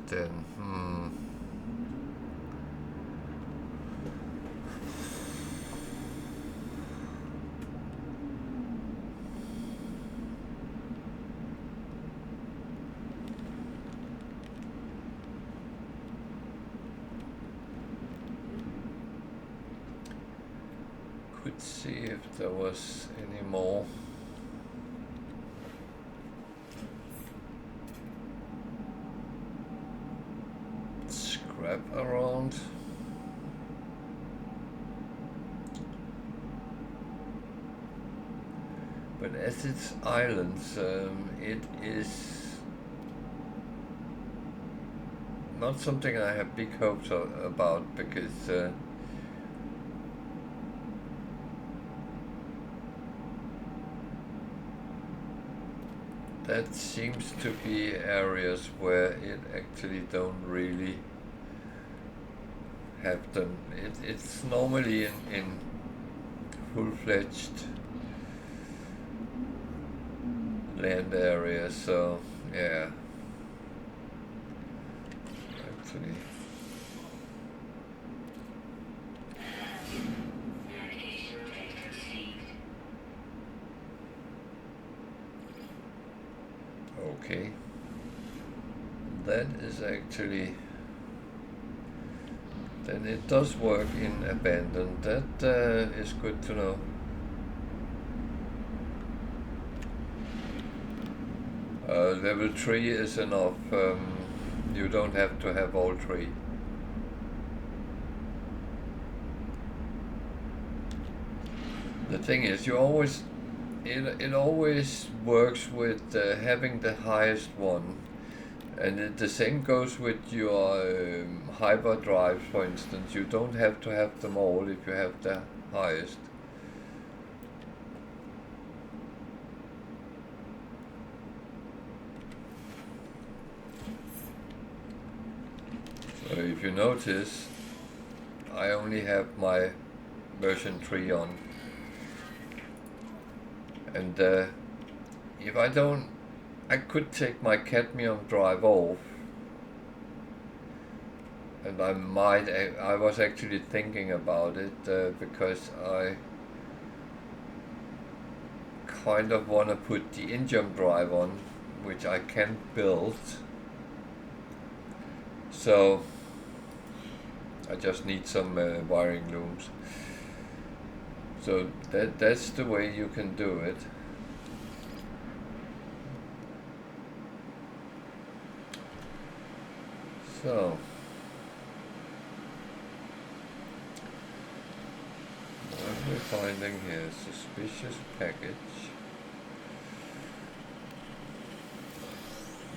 then. Could see if there was any more. Scrap around. But as it's islands, it is not something I have big hopes about, because that seems to be areas where it actually don't really have them. It's normally in full-fledged land areas, so yeah. Actually. Okay. That is actually... Then it does work in abandoned. That is good to know. Level 3 is enough. You don't have to have all 3. The thing is, you always... It always works with having the highest one. And the same goes with your hyperdrives, for instance. You don't have to have them all if you have the highest. So if you notice, I only have my version 3 on. And if I don't... I could take my cadmium drive off, and I was actually thinking about it, because I kind of want to put the indium drive on, which I can build. So I just need some wiring looms. So that's the way you can do it. So, what are we finding here? Suspicious package.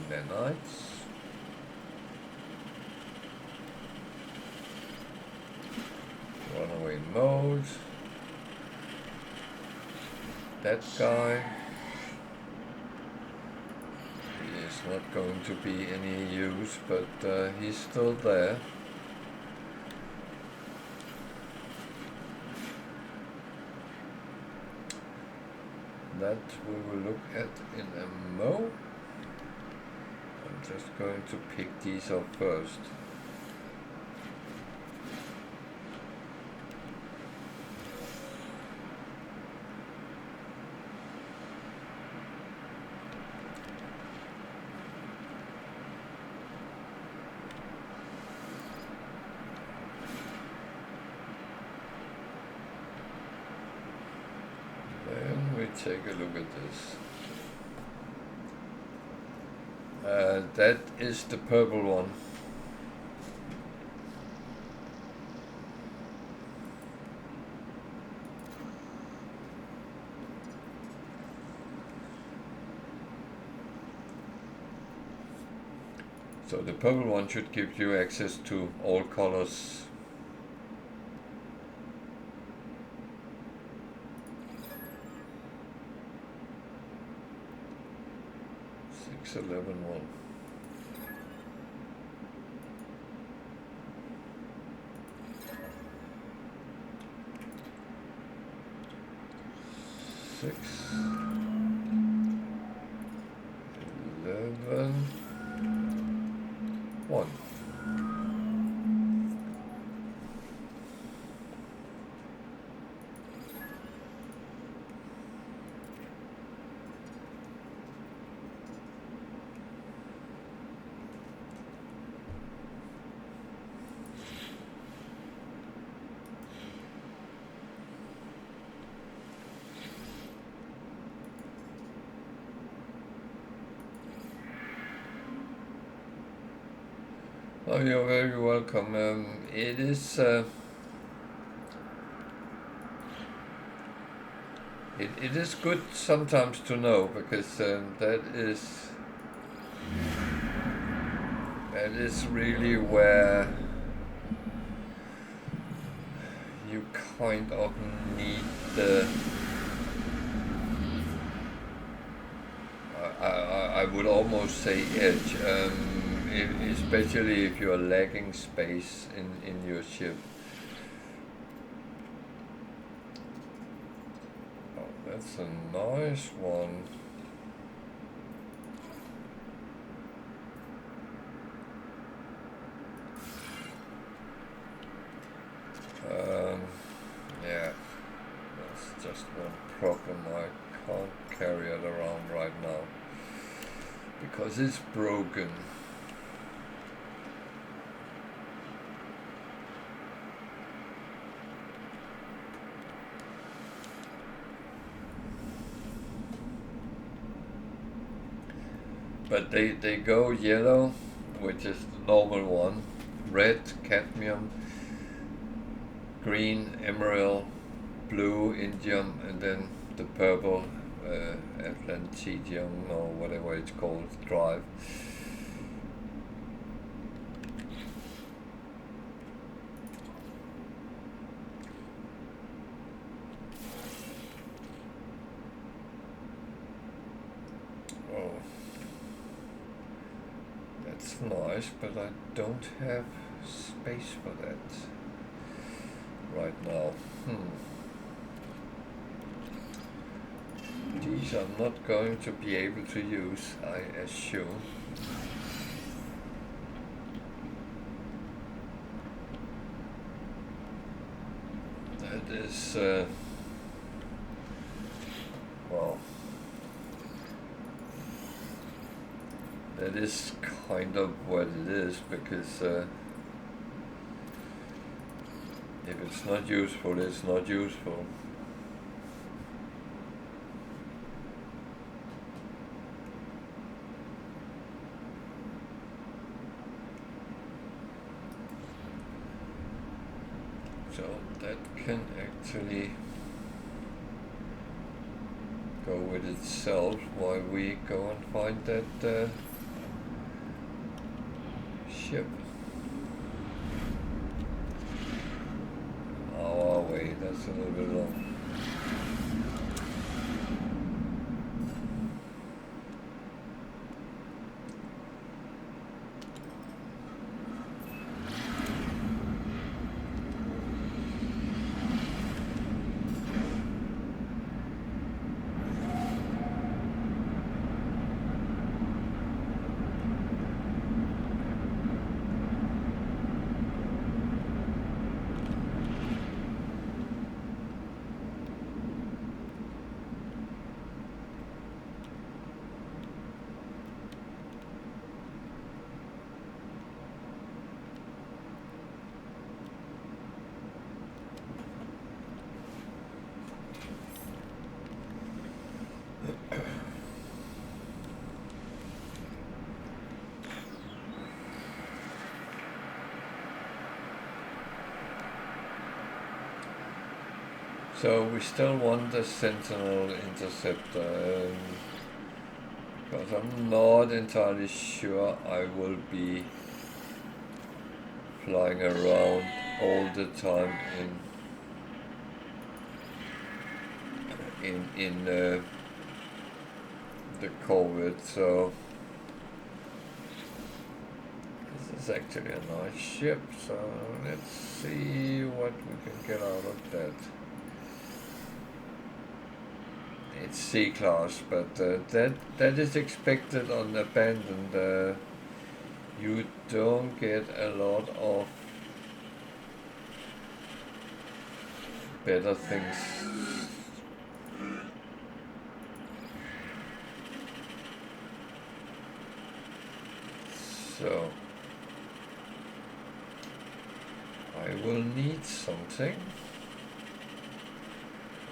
Nanites. Runaway mode. That guy. Not going to be any use, but he's still there. That we will look at in a mo. I'm just going to pick these up first. Take a look at this. That is the purple one. So the purple one should give you access to all colors. 11 one. Six. 11. one. Oh, you're very welcome. It is it is good sometimes to know, because that is really where you kind of need the I would almost say edge. Especially if you're lacking space in your ship. Oh, that's a nice one. Yeah, that's just one problem. I can't carry it around right now because it's broken. But they go yellow, which is the normal one, red, cadmium, green, emerald, blue, indium, and then the purple, Atlantidium, or whatever it's called, drive. Oh, that's nice, but I don't have space for that right now. These I'm not going to be able to use, I assume. That is, well, that is kind of what it is, because if it's not useful, it's not useful. So that can actually go with itself while we go and find that ship. Oh, wait, that's a little bit long. So we still want the Sentinel Interceptor, because I'm not entirely sure I will be flying around all the time in the Corvette. So this is actually a nice ship. So let's see what we can get out of that. It's C-class, but that is expected on abandoned you don't get a lot of better things. So I will need something.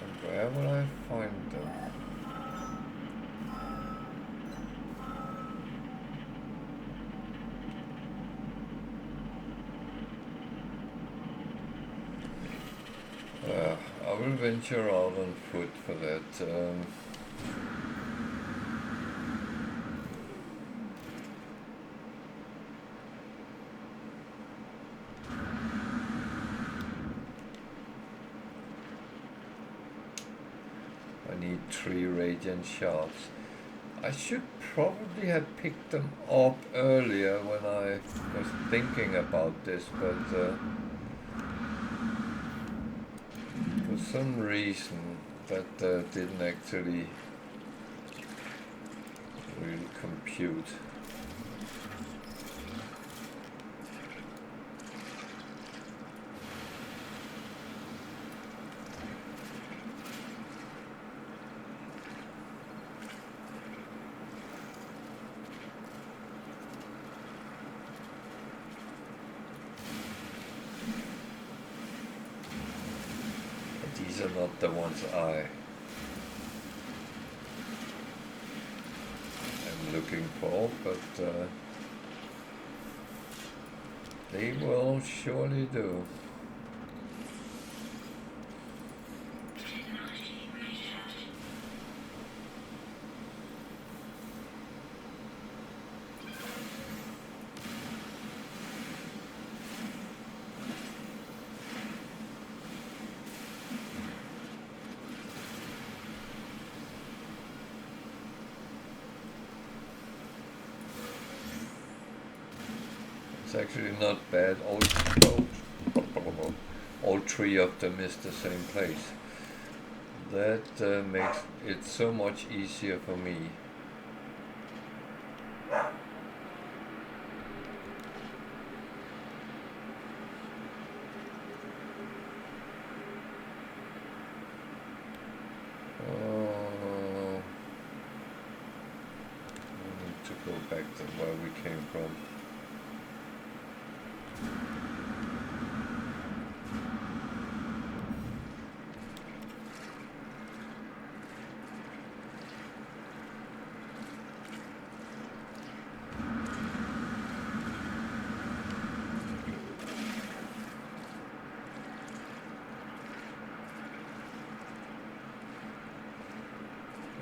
And where will I find them? I will venture out on foot for that. I need 3 radiant shards. I should probably have picked them up earlier when I was thinking about this, but for some reason that didn't actually really compute. These are not the ones I am looking for, but they will surely do. It's actually not bad. All 3 of them is the same place. That makes it so much easier for me. We need to go back to where we came from.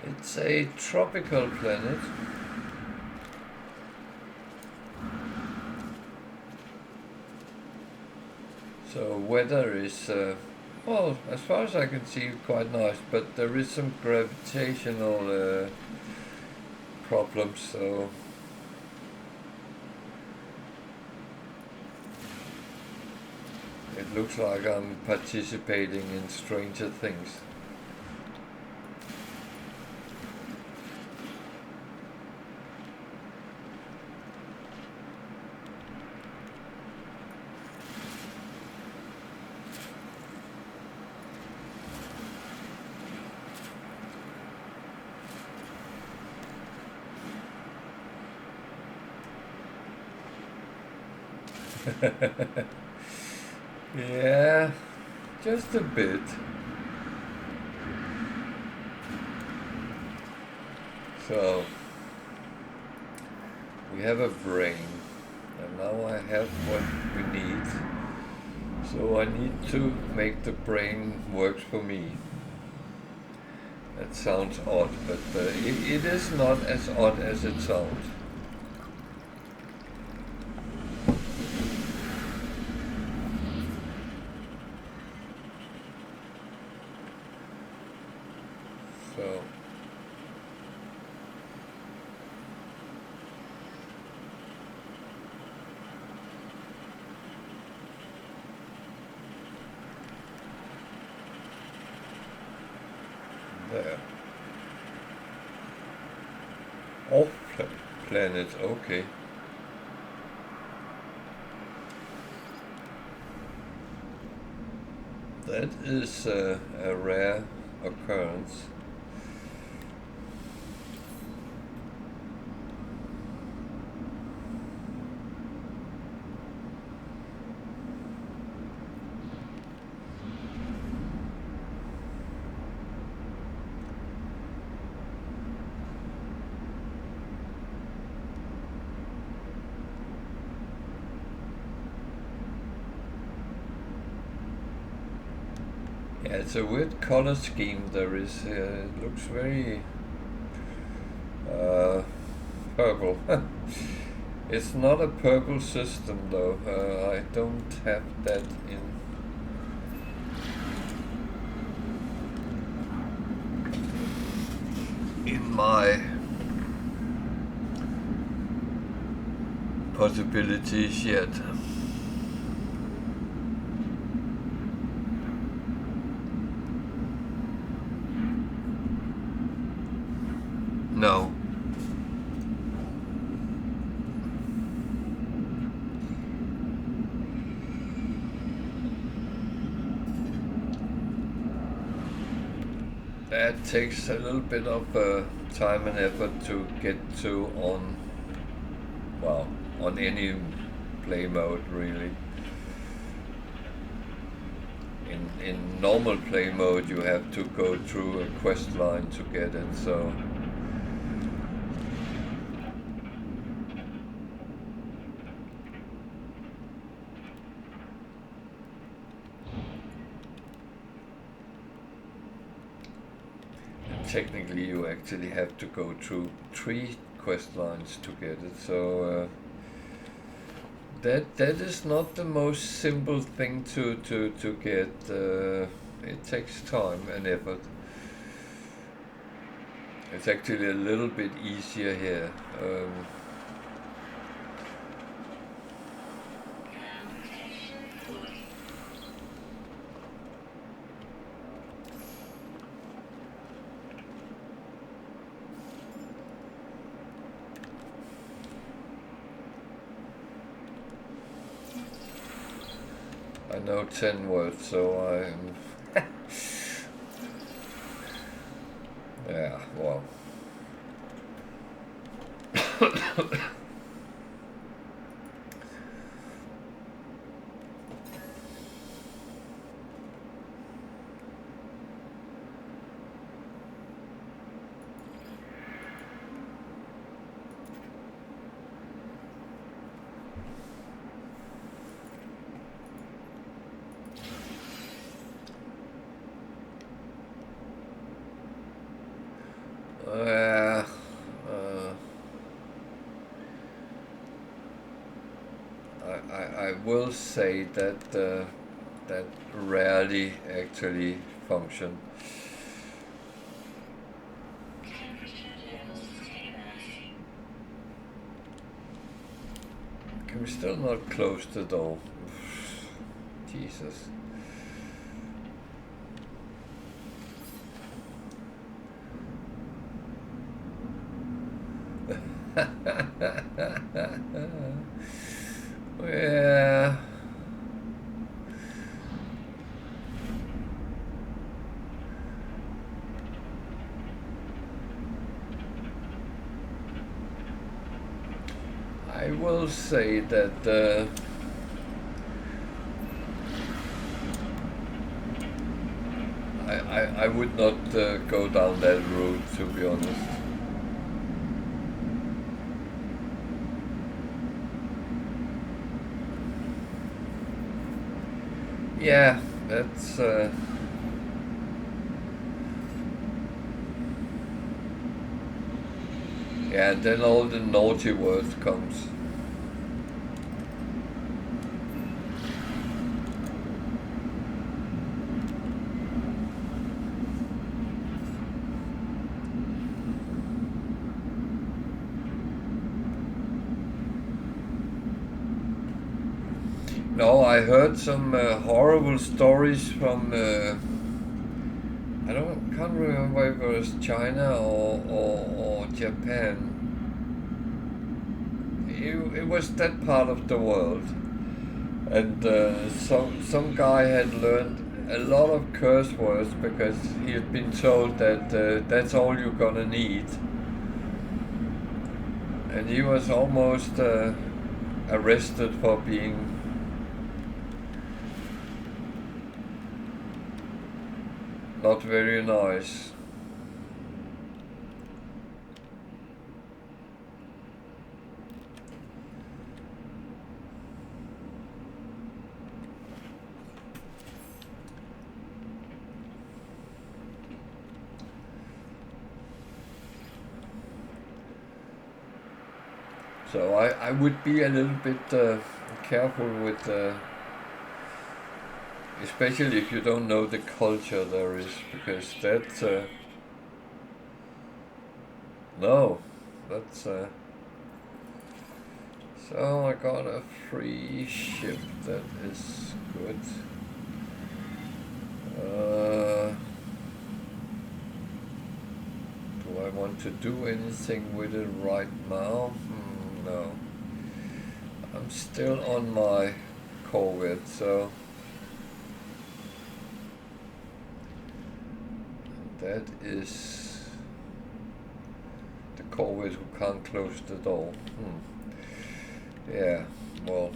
It's a tropical planet. So weather is, well, as far as I can see, quite nice, but there is some gravitational problems, so it looks like I'm participating in Stranger Things. Yeah, just a bit. So, we have a brain, and now I have what we need. So I need to make the brain work for me. That sounds odd, but it is not as odd as it sounds. So there. Off planet, okay. That is a rare occurrence. Yeah, it's a weird color scheme there is. It looks very purple. It's not a purple system though. I don't have that in my possibilities yet. No. That takes a little bit of time and effort to get to on any play mode really. In normal play mode you have to go through a quest line to get it, so technically you actually have to go through 3 quest lines to get it, so that is not the most simple thing to get. It takes time and effort. It's actually a little bit easier here. I know 10 words, so I'm... yeah, well... I will say that that rarely actually function. Can we still not close the door? Jesus. Yeah. I will say that I would not go down that route, to be honest. Yeah, that's yeah, and then all the naughty words comes. No, I heard some horrible stories from can't remember if it was China or Japan. It was that part of the world, and some guy had learned a lot of curse words because he had been told that that's all you're gonna need. And he was almost arrested for being not very nice. So I would be a little bit careful with, especially if you don't know the culture there is, because that's no, that's so I got a free ship, that is good. Do I want to do anything with it right now? No. I'm still on my Corvette, so that is the Corvette who can't close the door. Yeah, well,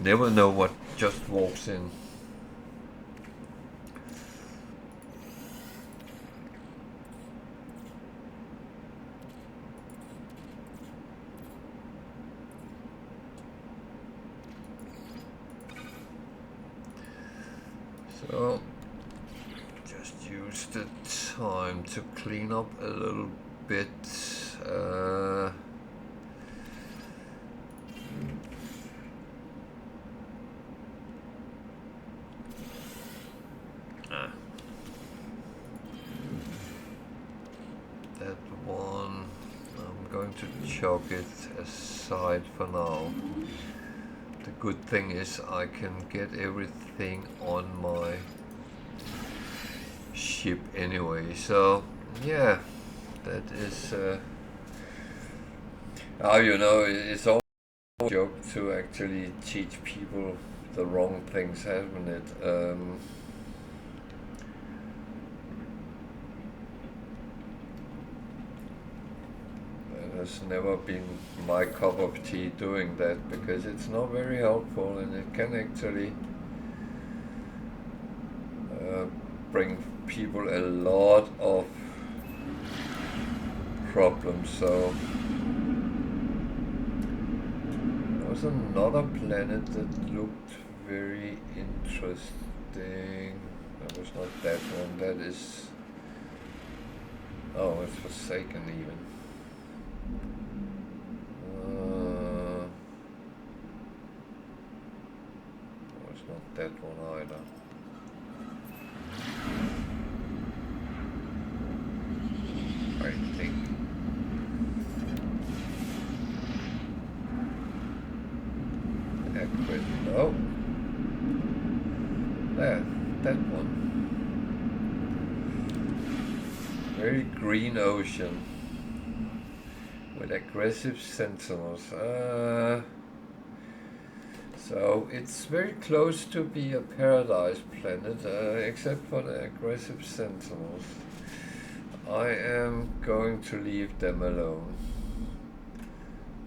never know what just walks in. So, just use the time to clean up a little bit. That one, I'm going to chuck it aside for now. The good thing is I can get everything on my ship anyway, so yeah, that is you know, it's all a joke to actually teach people the wrong things, hasn't it? Has never been my cup of tea doing that, because it's not very helpful and it can actually bring people a lot of problems. So there was another planet that looked very interesting. That was not that one, that is, oh, it's Forsaken even. It's not that one either. I think. No. There, that one. Very green ocean with aggressive sentinels. So it's very close to be a paradise planet, except for the aggressive sentinels. I am going to leave them alone.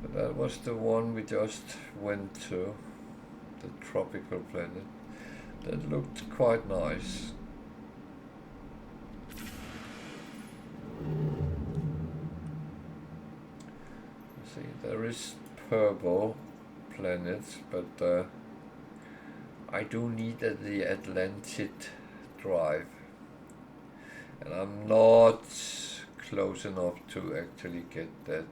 But that was the one we just went to, the tropical planet. That looked quite nice. See, there is purple planets, but I do need the Atlantic drive, and I'm not close enough to actually get that.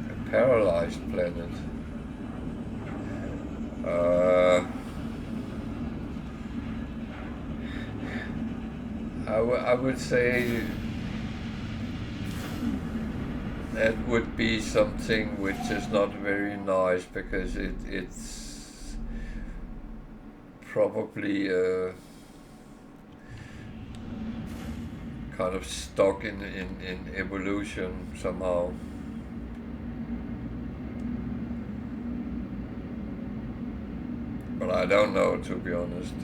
A paralyzed planet. I would say that would be something which is not very nice, because it's probably kind of stuck in evolution somehow. But I don't know, to be honest.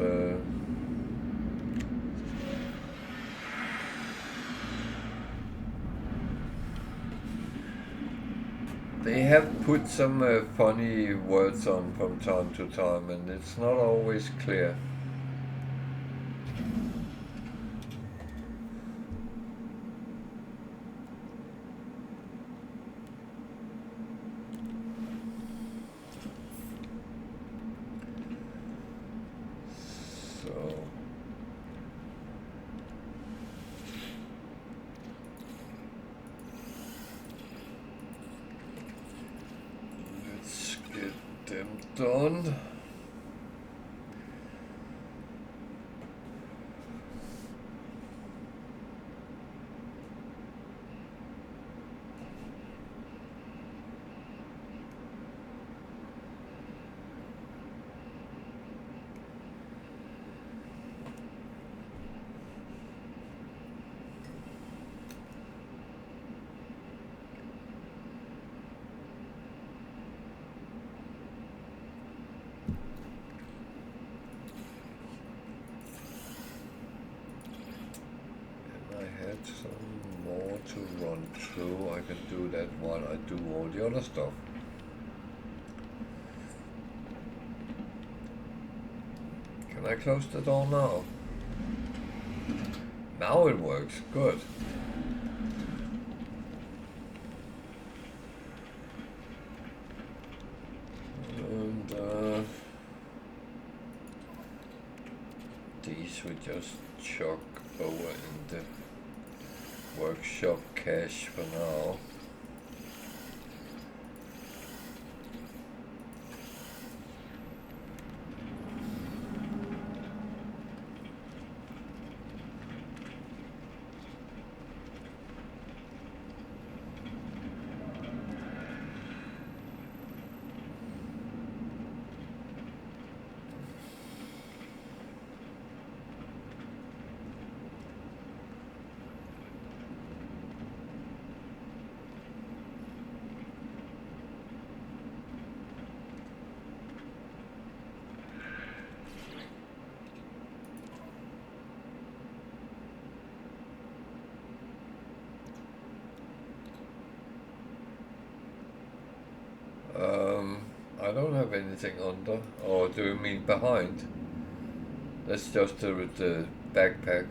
They have put some funny words on from time to time, and it's not always clear. Done. Some more to run through. I can do that while I do all the other stuff. Can I close the door now? Now it works. Good. And these we just chuck over in the workshop cache for now. I don't have anything under. Or do you mean behind? That's just the backpack.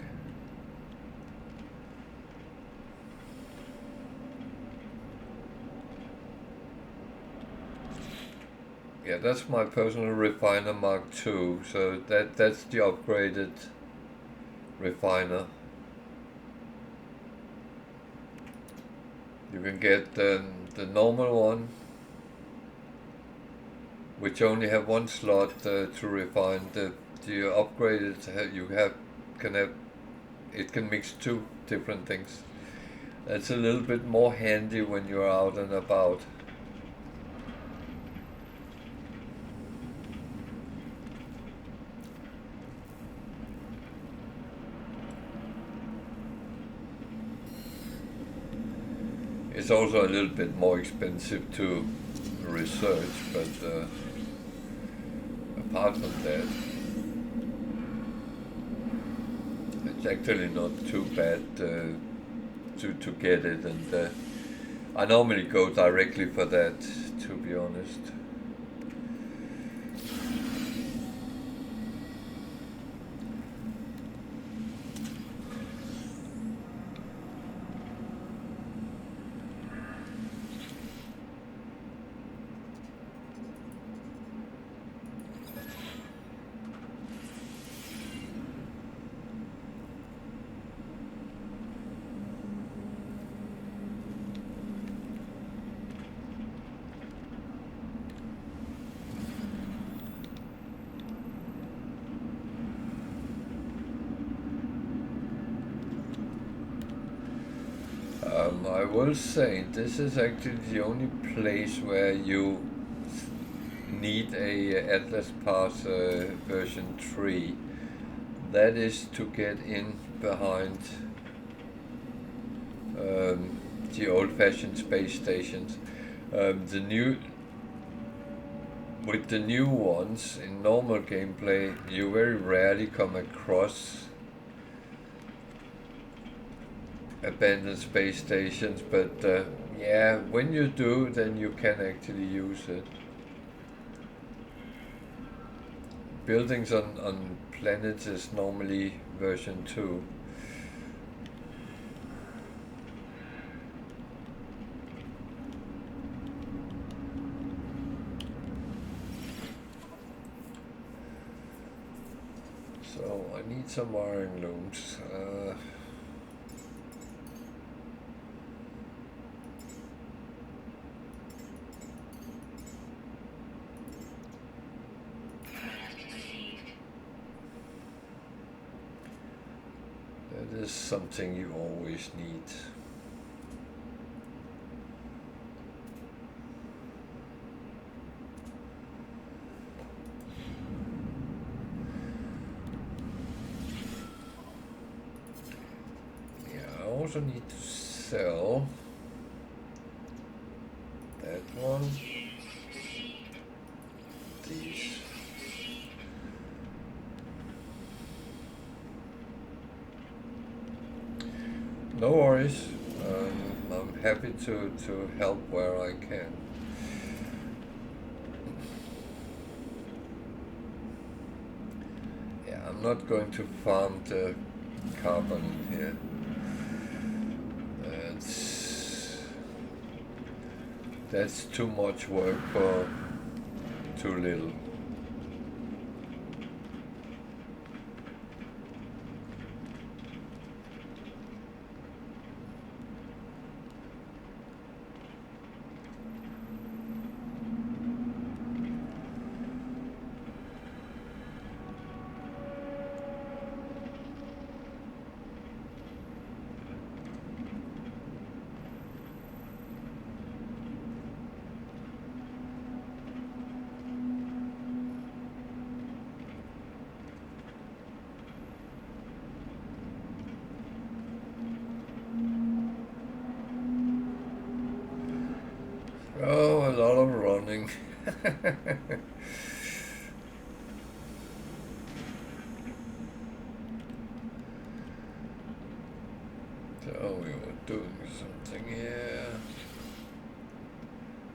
Yeah, that's my personal refiner Mark II. So that's the upgraded refiner. You can get the normal one, which only have one slot to refine. The upgraded it can mix two different things. That's a little bit more handy when you're out and about. It's also a little bit more expensive to research, but apart from that, it's actually not too bad to get it, and I normally go directly for that, to be honest. I will say this is actually the only place where you need a Atlas Pass version 3. That is to get in behind the old-fashioned space stations. The new With the new ones in normal gameplay, you very rarely come across abandoned space stations, but yeah, when you do, then you can actually use it. Buildings on planets is normally version 2. So I need some wiring looms. That is something you always need. I also need to sell that one, these. No worries, I'm happy to help where I can. Yeah, I'm not going to farm the carbon in here. That's too much work for too little. Oh, a lot of running. So we were doing something here.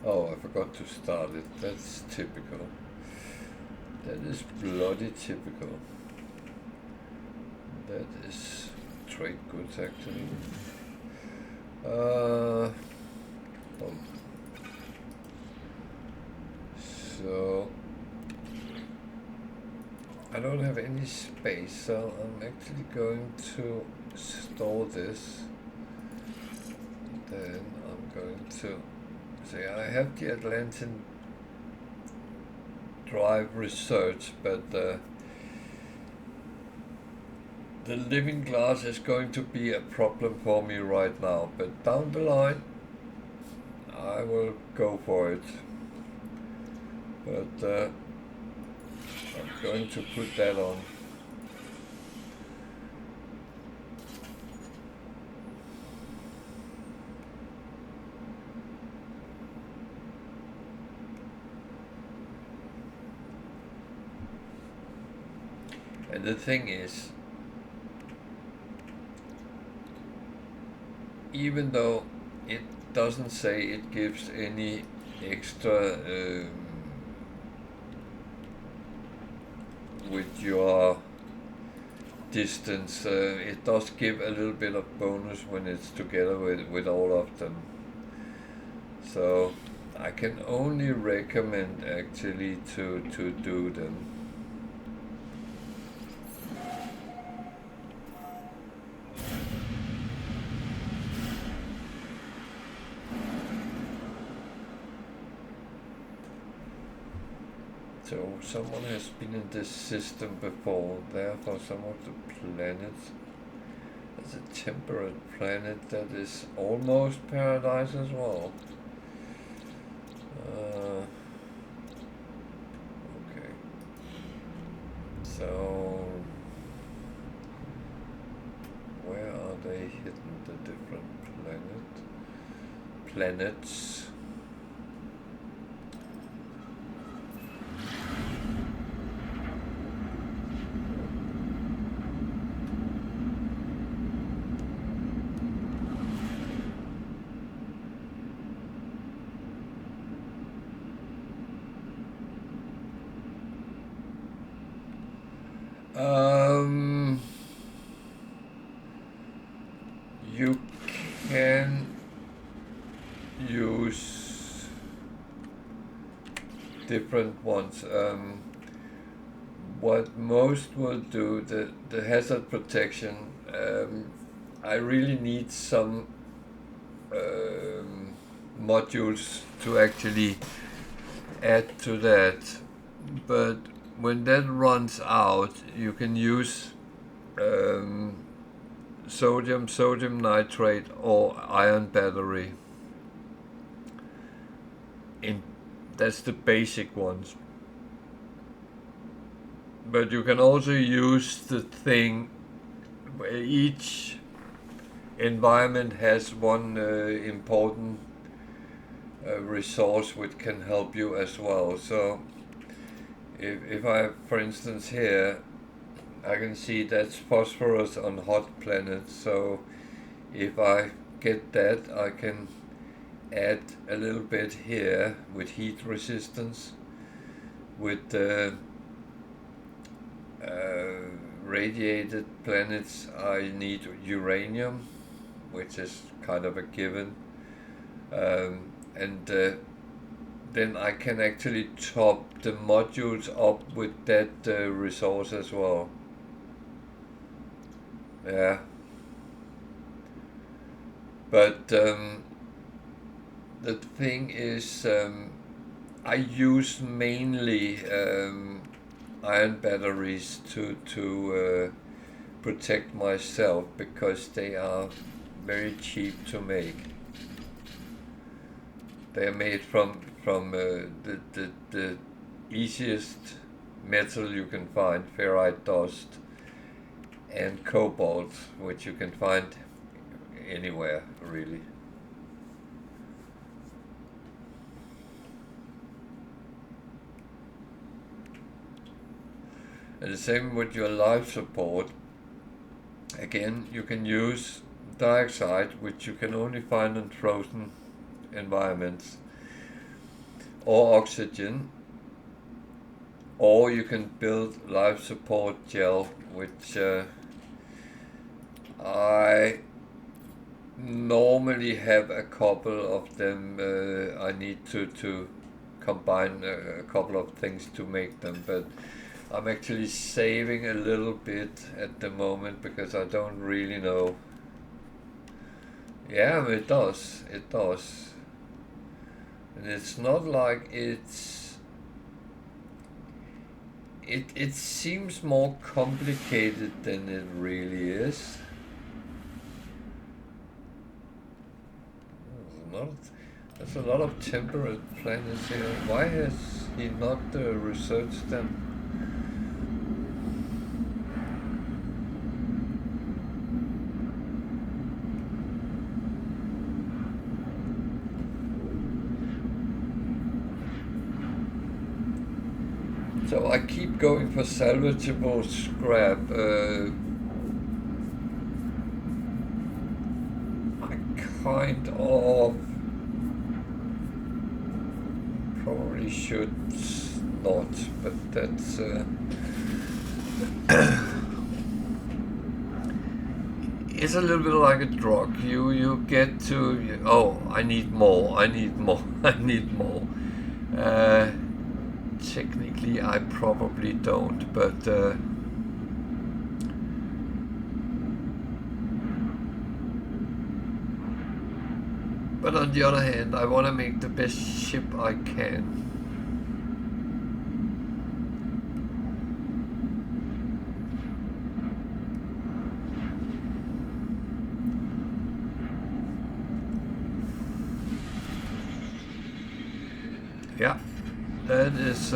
Oh, I forgot to start it. That's typical. That is bloody typical. That is trade goods actually. Oh. So I don't have any space, so I'm actually going to store this. Then I'm going to say I have the Atlantean drive research, but the living glass is going to be a problem for me right now, but down the line I will go for it. But I'm going to put that on. And the thing is, even though it doesn't say it gives any extra with your distance, it does give a little bit of bonus when it's together with all of them. So I can only recommend actually to do them. So someone has been in this system before. Therefore, some of the planets, there's a temperate planet that is almost paradise as well. Okay. So where are they hidden, the different planets? planets. You can use different ones. What most will do, the hazard protection, I really need some modules to actually add to that, but when that runs out, you can use sodium nitrate or iron battery. That's the basic ones. But you can also use the thing where each environment has one important resource which can help you as well. So if I, for instance, here, I can see that's phosphorus on hot planets. So if I get that, I can add a little bit here with heat resistance. With radiated planets, I need uranium, which is kind of a given, and then I can actually top the modules up with that resource as well. Yeah, but the thing is, I use mainly iron batteries to protect myself, because they are very cheap to make. They are made from the easiest metal you can find, ferrite dust, and cobalt, which you can find anywhere really. And the same with your life support. Again, you can use dioxide, which you can only find in frozen environments, or oxygen, or you can build life support gel, which I normally have a couple of them. I need to combine a couple of things to make them, but I'm actually saving a little bit at the moment because I don't really know. Yeah, it does. It does. And it's not like it seems more complicated than it really is. There's a lot of temperate planets here. Why has he not researched them? So I keep going for salvageable scrap. I kind of probably should not, but that's it's a little bit like a drug. You get to, oh, I need more, I need more, I need more. Technically, I probably don't, but on the other hand, I want to make the best ship I can. Yeah. That is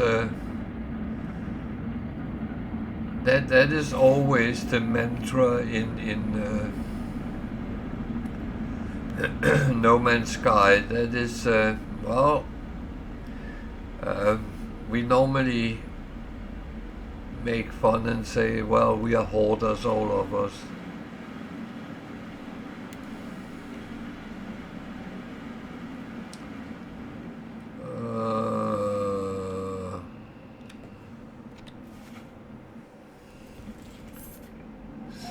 that is always the mantra in No Man's Sky. That is, well, we normally make fun and say, well, we are hoarders, all of us.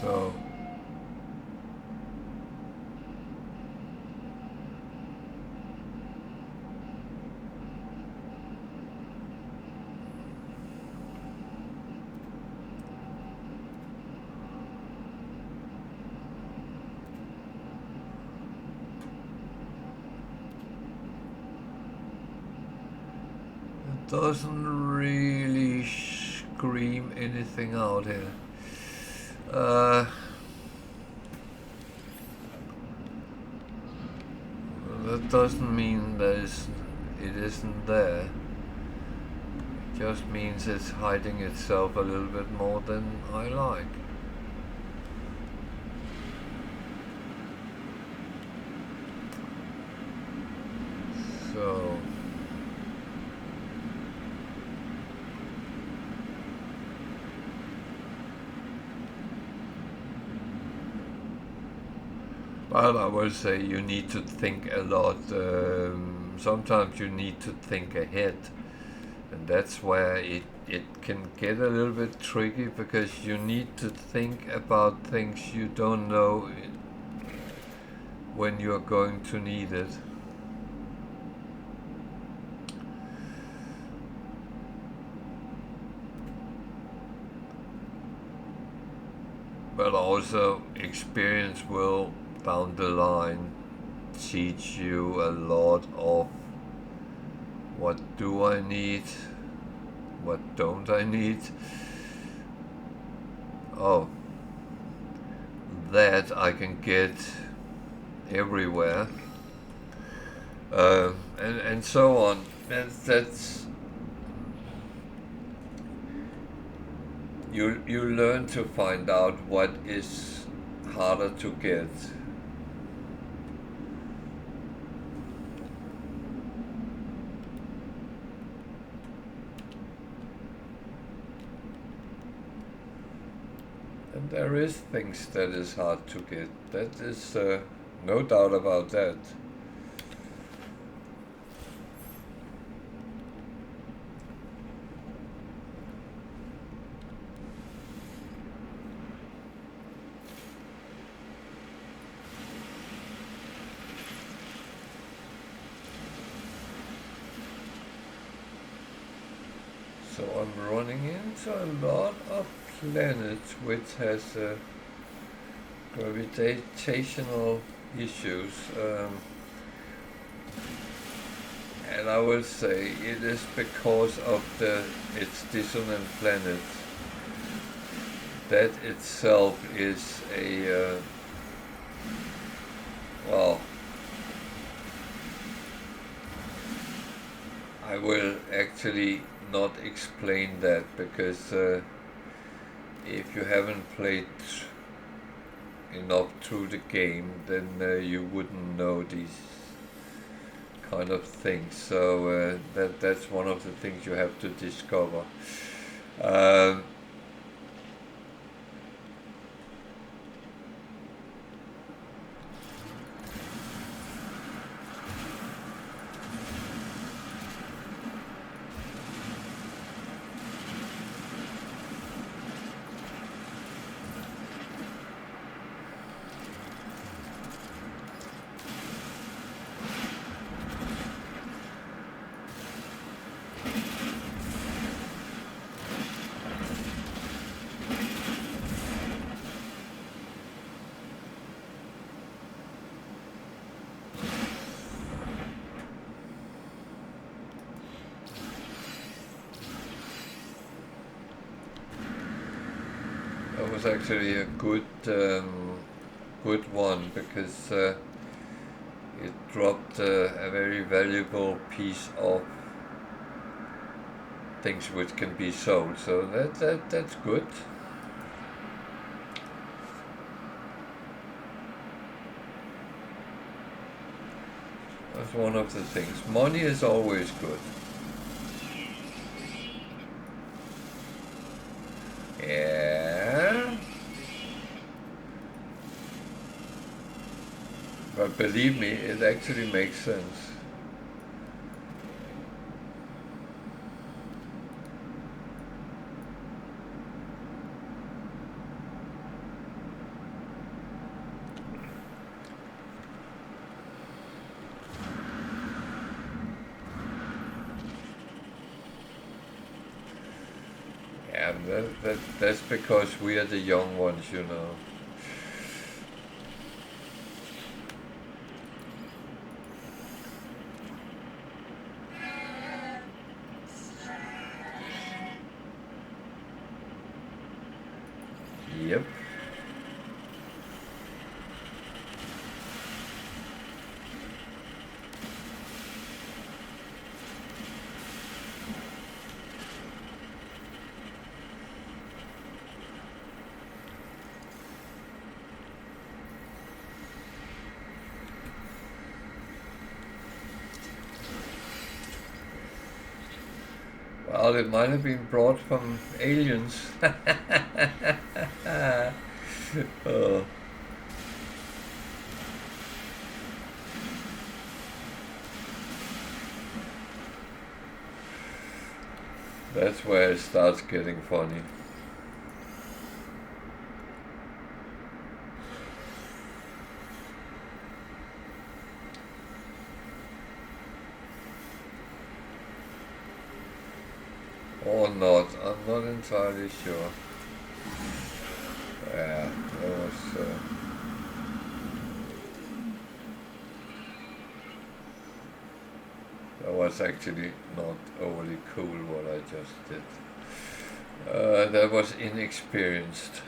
So it doesn't really scream anything out here. That doesn't mean it isn't there. It just means it's hiding itself a little bit more than I like. So well, I will say you need to think a lot. Sometimes you need to think ahead, and that's where it can get a little bit tricky, because you need to think about things you don't know when you're going to need it. But also experience will down the line teach you a lot of what do I need, what don't I need. Oh, that I can get everywhere, and so on. That's you learn to find out what is harder to get. And there is things that is hard to get. That is no doubt about that. So I'm running into a lot of planets which has gravitational issues, and I will say it is because of its dissonant planet. That itself is a well, I will actually not explain that, because if you haven't played enough through the game, then you wouldn't know these kind of things. So that's one of the things you have to discover. That was actually a good one, because it dropped a very valuable piece of things which can be sold. So that's good. That's one of the things. Money is always good. Yeah. But believe me, it actually makes sense. Yeah, that's because we are the young ones, you know. Yep. Well, it might have been brought from aliens. Oh. That's where it starts getting funny. Or not, I'm not entirely sure. Yeah, that was actually not overly cool what I just did. That was inexperienced.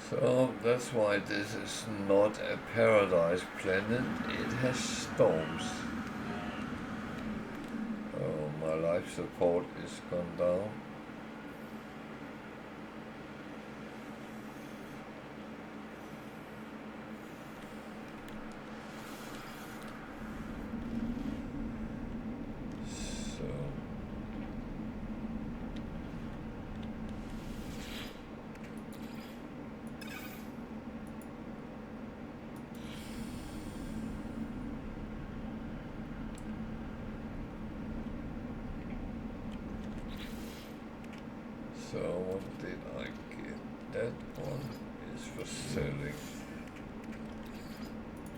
So that's why this is not a paradise planet, it has storms. Oh, my life support is gone down. So what did I get? That one is for selling.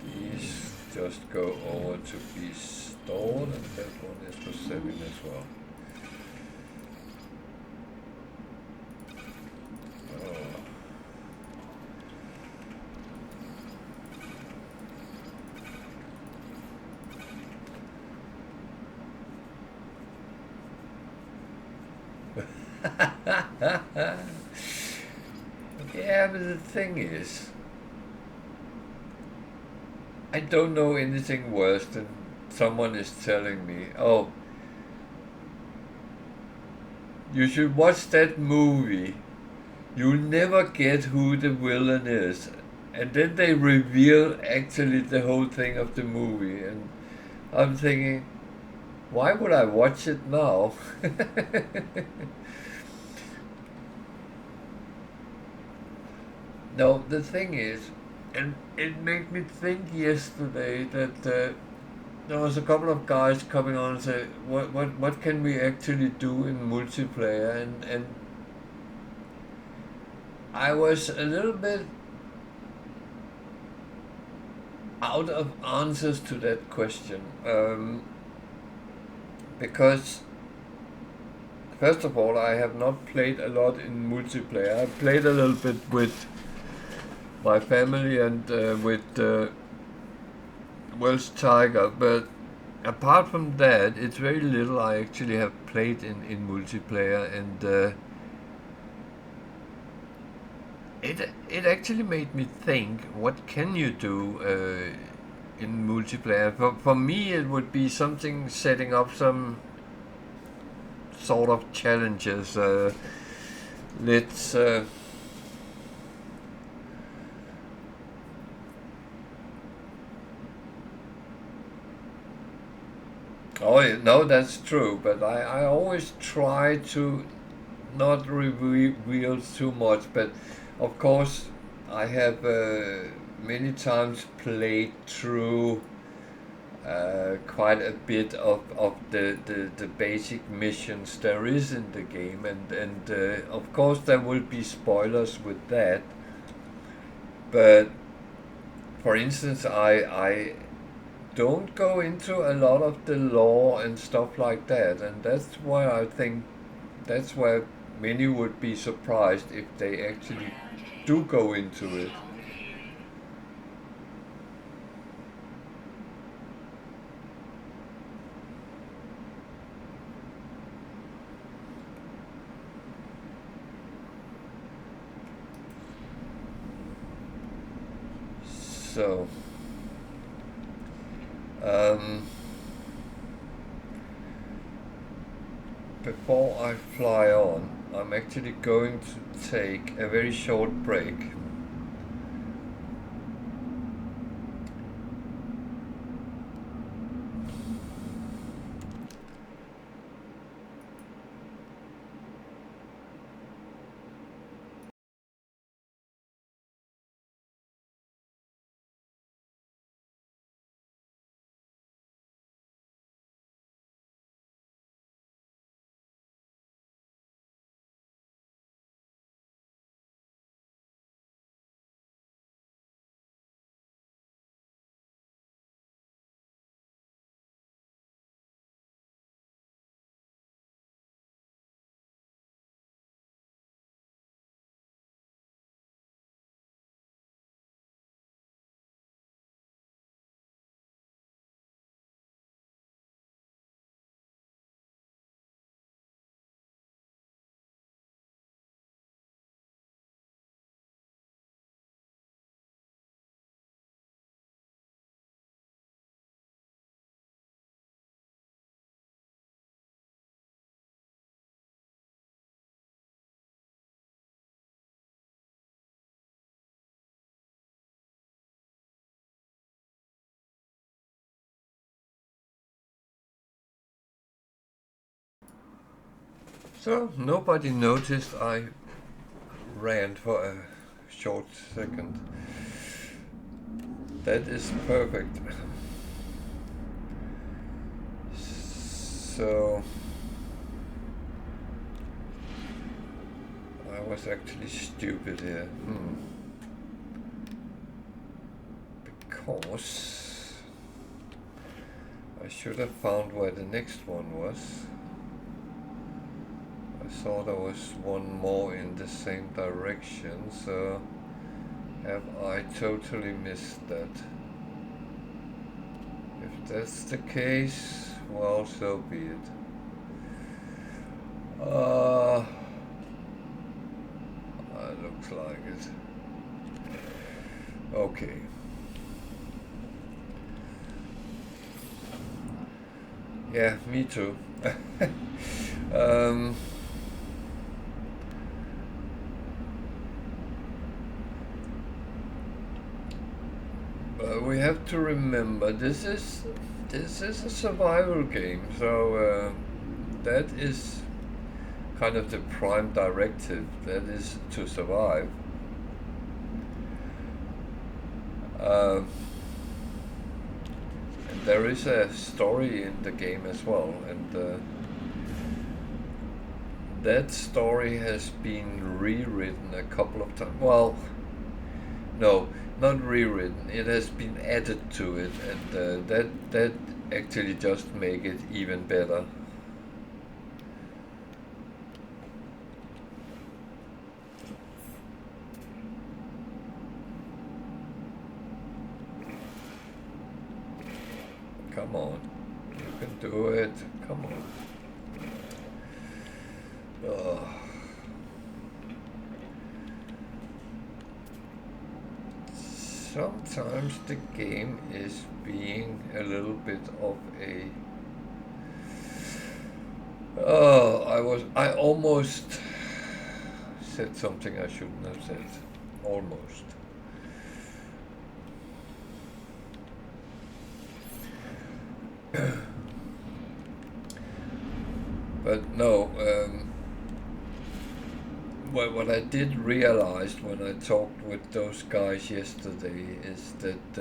These just go over to be stored, and that one is for selling as well. Yeah, but the thing is, I don't know anything worse than someone is telling me, oh, you should watch that movie. You'll never get who the villain is. And then they reveal actually the whole thing of the movie. And I'm thinking, why would I watch it now? No, the thing is, and it made me think yesterday that there was a couple of guys coming on and say, what can we actually do in multiplayer? And I was a little bit out of answers to that question. Because, first of all, I have not played a lot in multiplayer. I played a little bit with my family and with Welsh Tiger, but apart from that, it's very little I actually have played in multiplayer, and it actually made me think, what can you do in multiplayer. For me, it would be something setting up some sort of challenges. Let's. Oh no, that's true. But I always try to not reveal too much. But of course, I have many times played through quite a bit of the basic missions there is in the game, and of course there will be spoilers with that. But for instance, I don't go into a lot of the lore and stuff like that, and that's why I think that's where many would be surprised if they actually do go into it. So, um, before I fly on, I'm actually going to take a very short break. So nobody noticed I ran for a short second. That is perfect. So I was actually stupid here. Because I should have found where the next one was. I saw there was one more in the same direction, so have I totally missed that? If that's the case, well, so be it. Looks like it. Okay. Yeah, me too. We have to remember this is a survival game, so that is kind of the prime directive. That is to survive. And there is a story in the game as well, and that story has been rewritten a couple of times. Well, no, not rewritten. It has been added to it, and that actually just make it even better. Come on, you can do it. Come on. sometimes the game is being a little bit of a... Oh, I almost said something I shouldn't have said. Almost. But no, what I did realize when I talked with those guys yesterday is that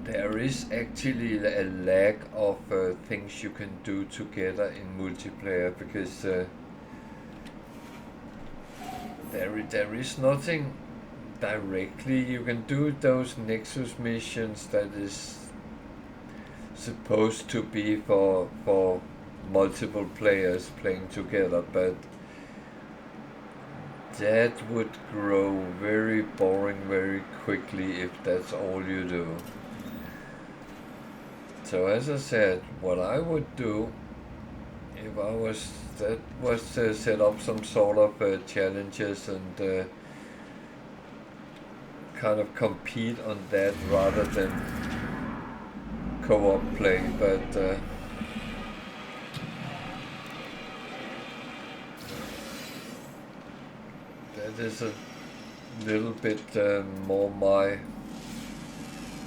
there is actually a lack of things you can do together in multiplayer, because there is nothing directly you can do. Those Nexus missions that is supposed to be for multiple players playing together, but that would grow very boring very quickly if that's all you do. So as I said, what I would do if I was to set up some sort of challenges and kind of compete on that rather than co-op play, but that is a little bit more my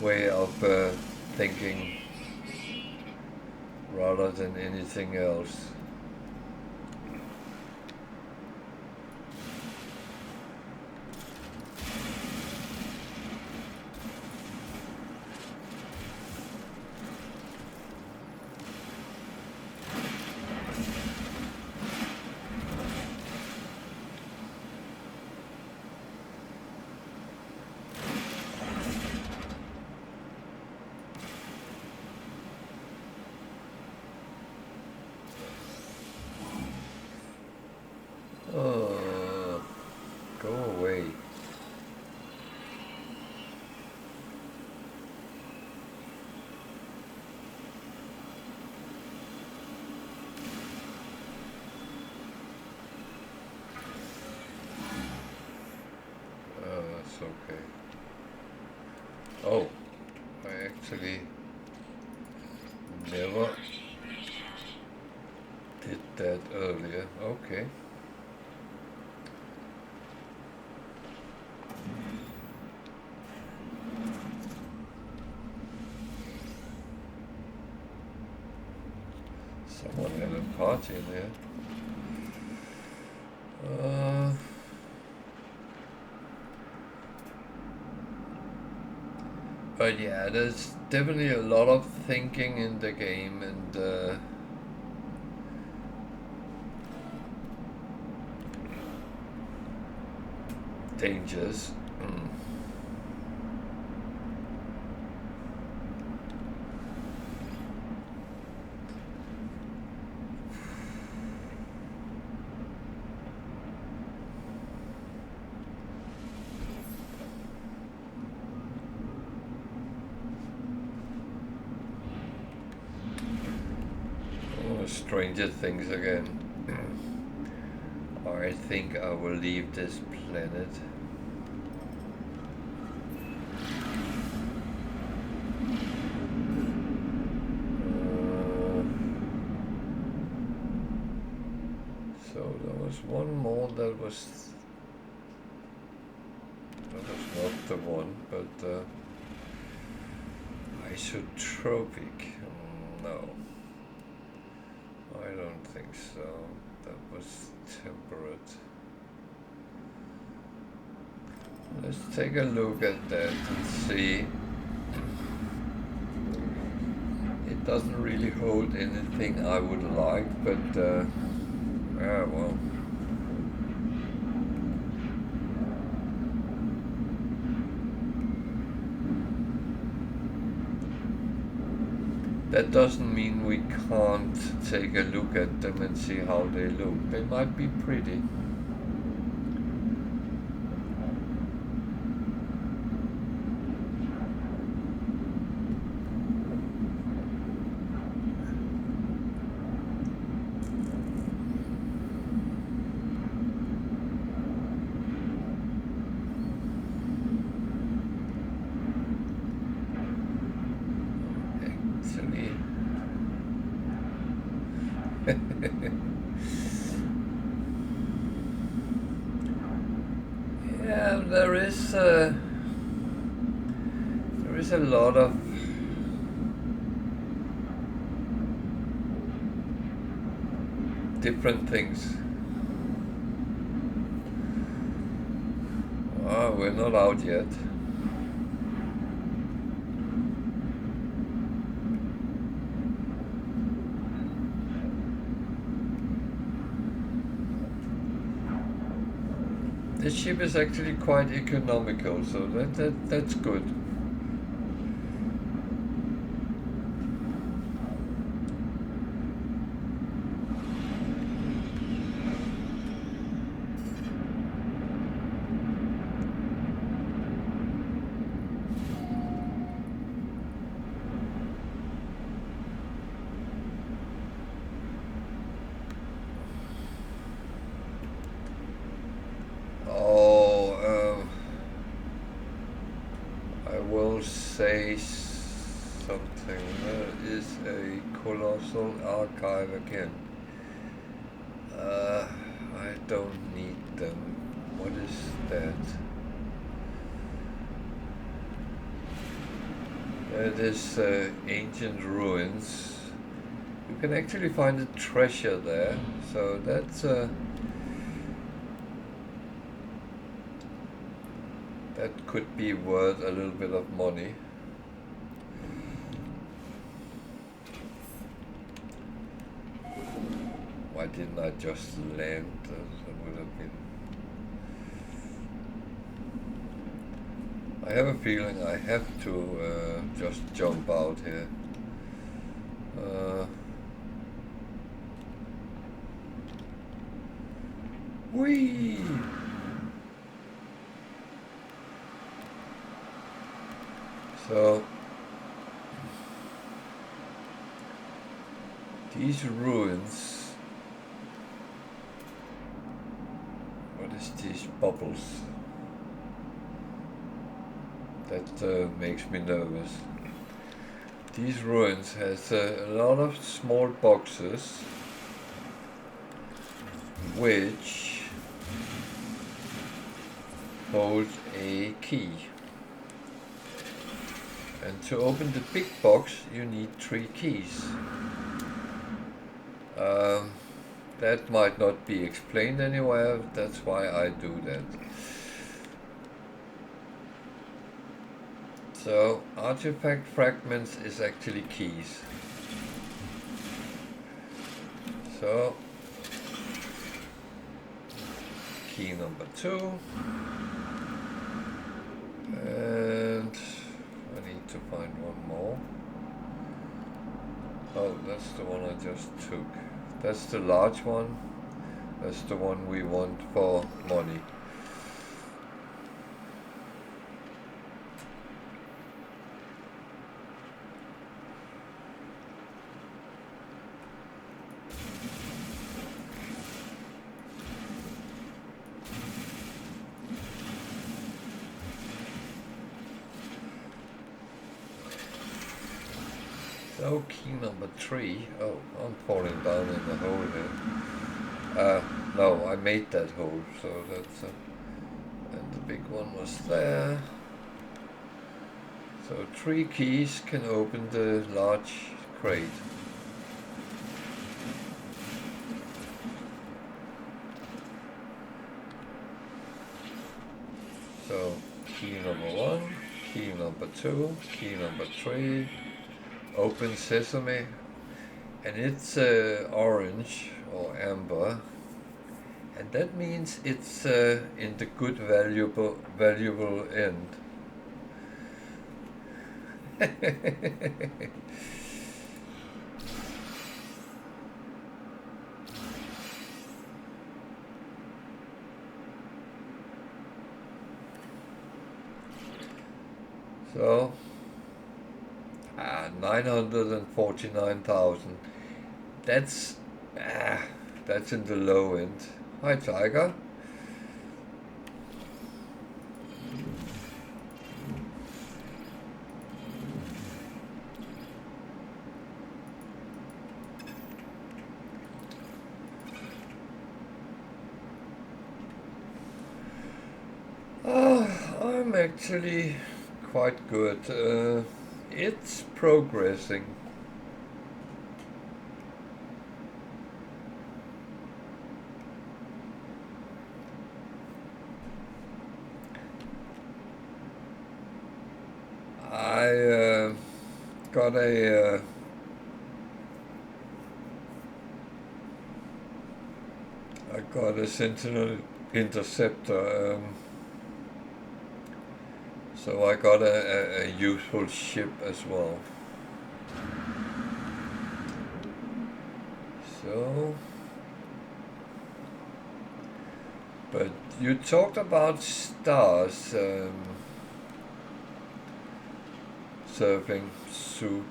way of thinking rather than anything else. Go away. That's okay. Oh, I actually never did that earlier. Okay. Someone had a party in there. But yeah, there's definitely a lot of thinking in the game, and dangers. Stranger Things again. I think I will leave this planet. So there was one more that was not the one, but isotropic. No. I don't think so. That was temperate. Let's take a look at that and see. It doesn't really hold anything I would like, but yeah, well. That doesn't mean we can't take a look at them and see how they look. They might be pretty. Yeah, there is a lot of different things. Oh, we're not out yet. This ship is actually quite economical, so that's good. I will say something. There is a colossal archive again. I don't need them. What is that? That is ancient ruins. You can actually find a treasure there, so that's that could be worth a little bit of money. Why didn't I just land? That would have been... I have a feeling I have to just jump out here. Whee! So these ruins, what is these bubbles? That makes me nervous. These ruins has a lot of small boxes which hold a key. And to open the big box, you need 3 keys. That might not be explained anywhere, that's why I do that. So, artifact fragments is actually keys. So, key number 2. And I need to find one more. Oh, that's the one I just took. That's the large one. That's the one we want for money. So key number 3. Oh, I'm falling down in the hole here. No, I made that hole, so that's... and the big one was there. So 3 keys can open the large crate. So key number 1, key number 2, key number 3. Open sesame, and it's orange or amber, and that means it's in the good valuable end. So 949,000. That's in the low end. Hi, Tiger. I'm actually quite good. It's progressing. I got a Sentinel interceptor. So I got a useful ship as well. So, but you talked about stars, surfing suit.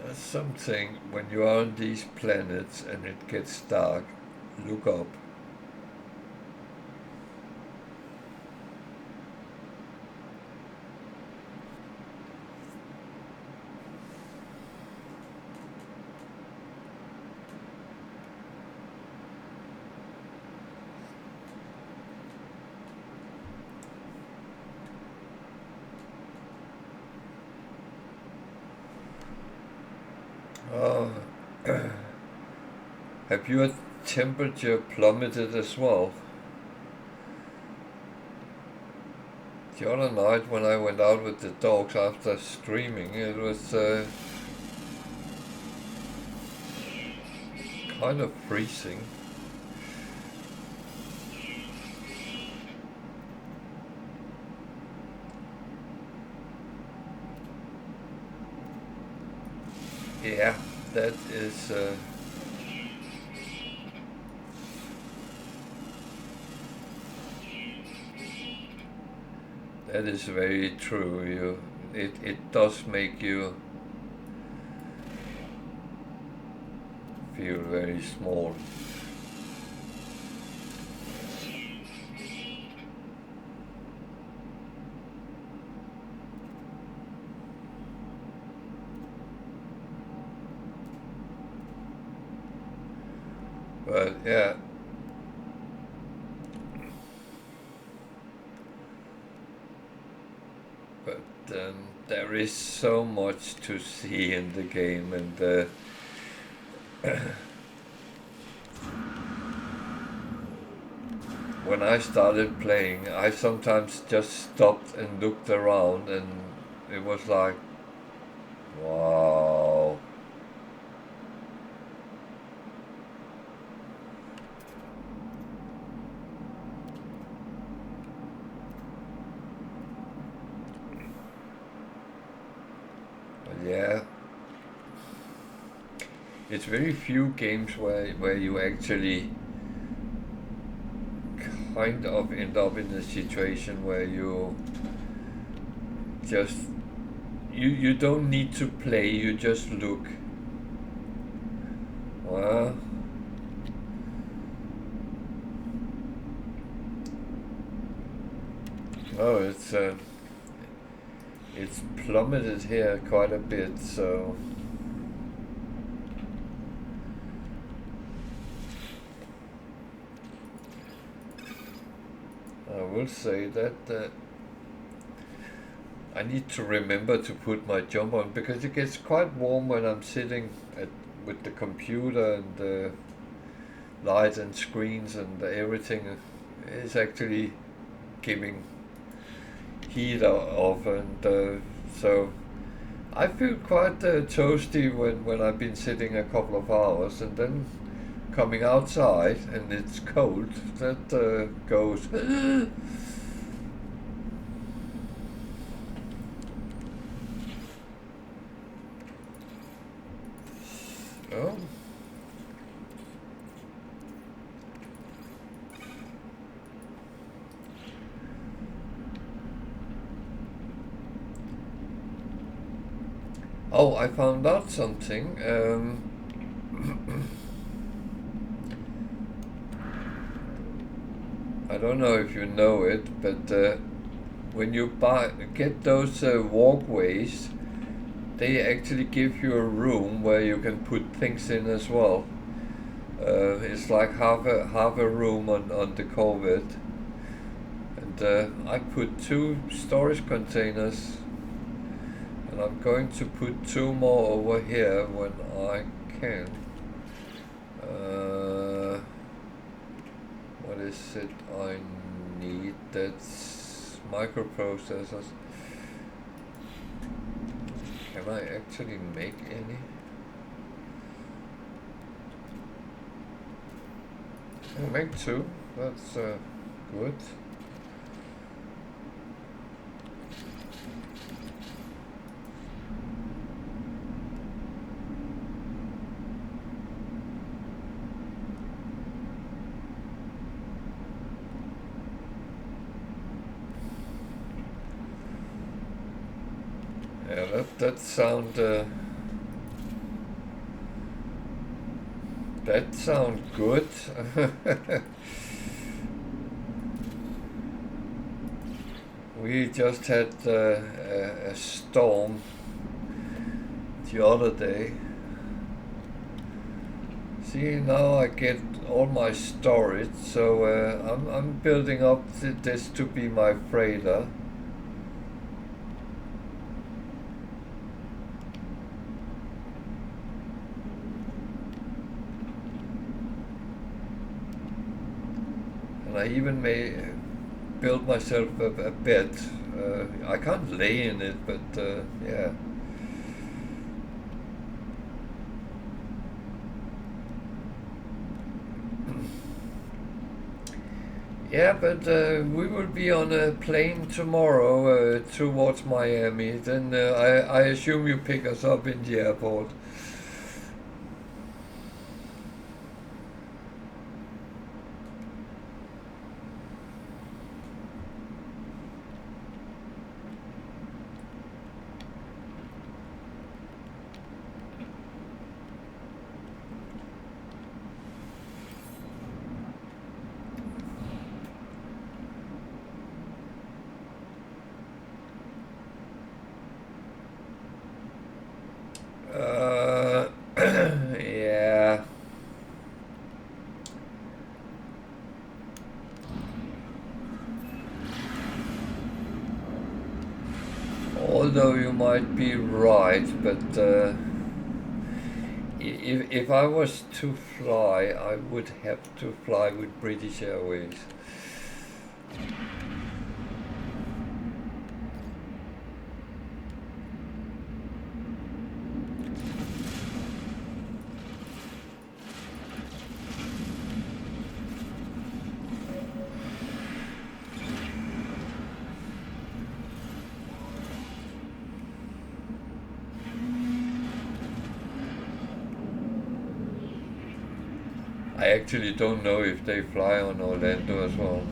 That's something when you are on these planets and it gets dark, look up. Oh, have your temperature plummeted as well? The other night when I went out with the dogs after streaming, it was kind of freezing. Yeah, that is that is very true. It does make you feel very small. But yeah. But there is so much to see in the game, and when I started playing, I sometimes just stopped and looked around, and it was like, wow. But yeah, it's very few games where you actually kind of end up in a situation where you just you don't need to play, you just look. Well, oh, it's plummeted here quite a bit, so I will say that I need to remember to put my jump on, because it gets quite warm when I'm sitting with the computer, and the lights and screens and everything is actually giving heat off, and so I feel quite toasty when I've been sitting a couple of hours, and then coming outside and it's cold, that goes. Oh. Oh, I found out something. I don't know if you know it, but when you get those walkways, they actually give you a room where you can put things in as well. It's like half a room on the Corvette, and I put 2 storage containers, and I'm going to put 2 more over here when I can. What is it I need? That's microprocessors. Can I actually make any? I make 2. That's good. Yeah, that sound good. We just had a storm the other day. See, now I get all my storage, so I'm building up this to be my freighter. And I even may build myself a bed. I can't lay in it, but yeah. Yeah, but we will be on a plane tomorrow towards Miami. Then I assume you pick us up in the airport. Yeah. Although you might be right, but if I was to fly, I would have to fly with British Airways. I actually don't know if they fly on Orlando as well.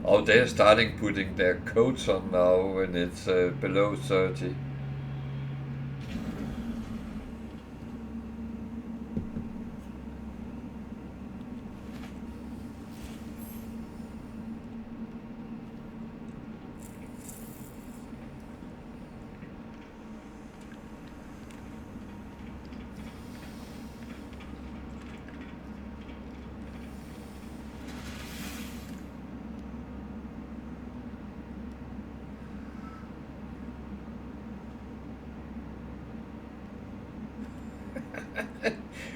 Oh, they're starting putting their coats on now when it's below 30.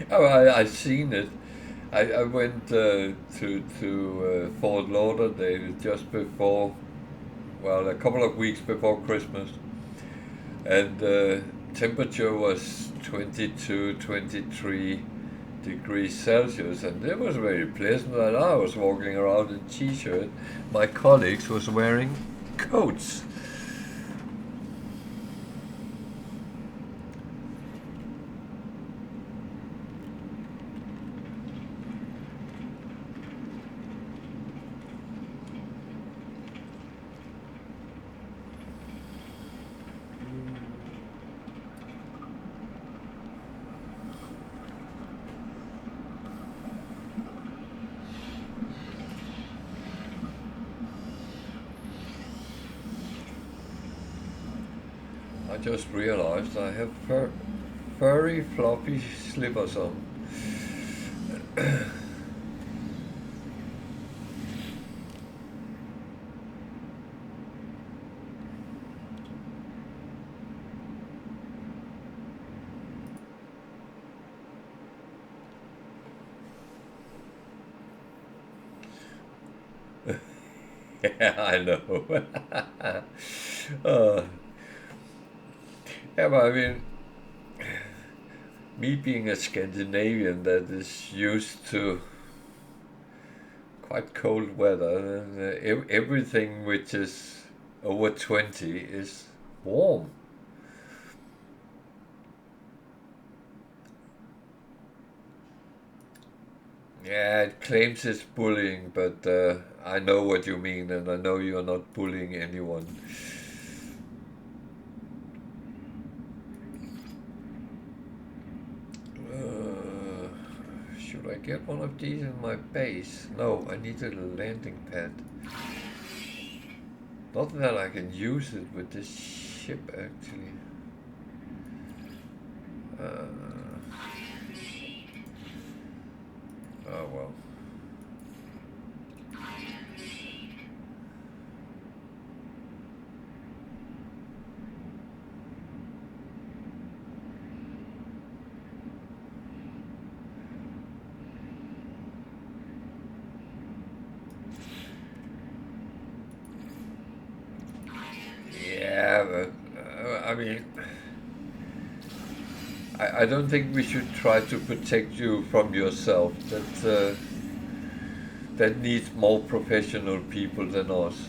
Oh, I've seen it. I went to Fort Lauderdale just before, well, a couple of weeks before Christmas, and temperature was 22, 23 degrees Celsius, and it was very pleasant. And I was walking around in t-shirt. My colleagues was wearing coats. I just realized I have furry floppy slippers on. Yeah, I know. uh, yeah, but I mean, me being a Scandinavian that is used to quite cold weather, and everything which is over 20 is warm. Yeah, it claims it's bullying, but I know what you mean, and I know you're not bullying anyone. Uh, should I get one of these in my base? No, I need a landing pad. Not that I can use it with this ship, actually. Oh well. Yeah, but I mean, I don't think we should try to protect you from yourself. That needs more professional people than us.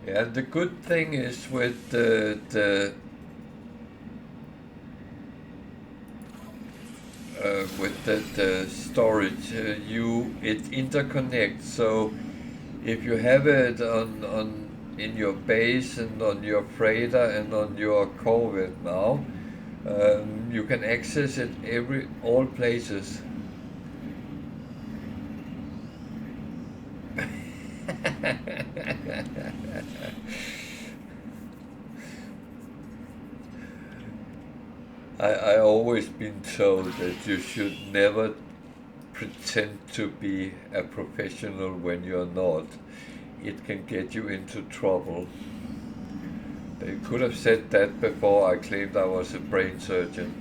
Yeah, the good thing is with the storage, it interconnects. So if you have it on in your base and on your freighter and on your Corvette now, you can access it all places. I always been told that you should never pretend to be a professional when you're not. It can get you into trouble. They could have said that before I claimed I was a brain surgeon.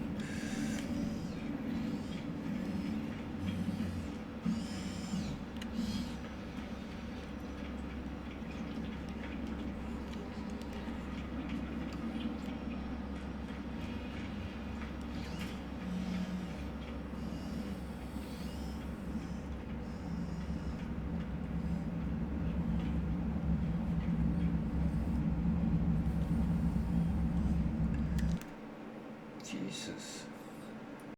Jesus.